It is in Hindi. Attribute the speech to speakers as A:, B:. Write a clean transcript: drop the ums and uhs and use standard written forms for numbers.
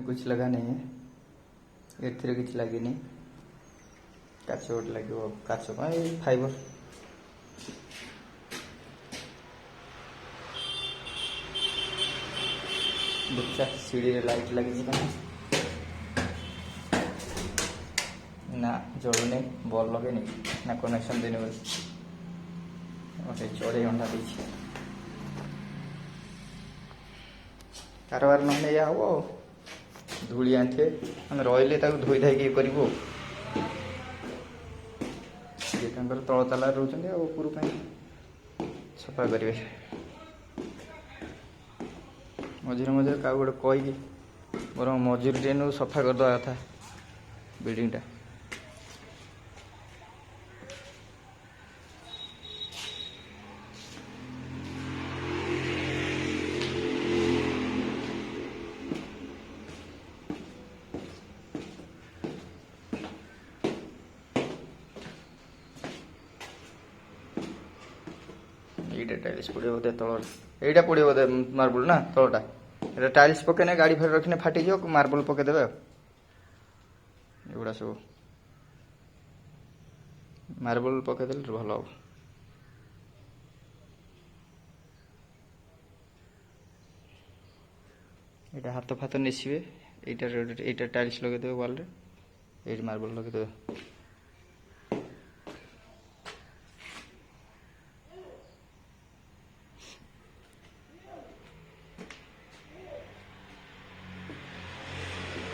A: कुछ लगा नहीं है एथिरे कुछ लगी नहीं काच गोटे लगे काच फाइबर देखा सीढ़ी रे लाइट लगी ना जलुनी बल्ब लगे ना कनेक्शन देने गोटे चढ़ई अंडा दे कारबार ना या हम धूली आंठे आम रही धोई धाई करूँ तल ताला रोचे ऊपर सफा करेंगे मझे मझे क्या गोटे कहीकि मोर मजूरी टे सफा करदे कथा बिल्डिंगटा ये टाइल्स पड़े बोधे तल यहाँ पड़े बोधे मार्बल ना तलटा ये टाइल्स पकने गाड़ी फेर रखने फाटी जाओ मार्बल पकईदे एगुड़ा सब मार्बल पकईदे भल हम यहाँ हाथ फाथ नेसिबे यहाँ टाइल्स लगेदेवे वाल रे ये मार्बल लगेदेवे।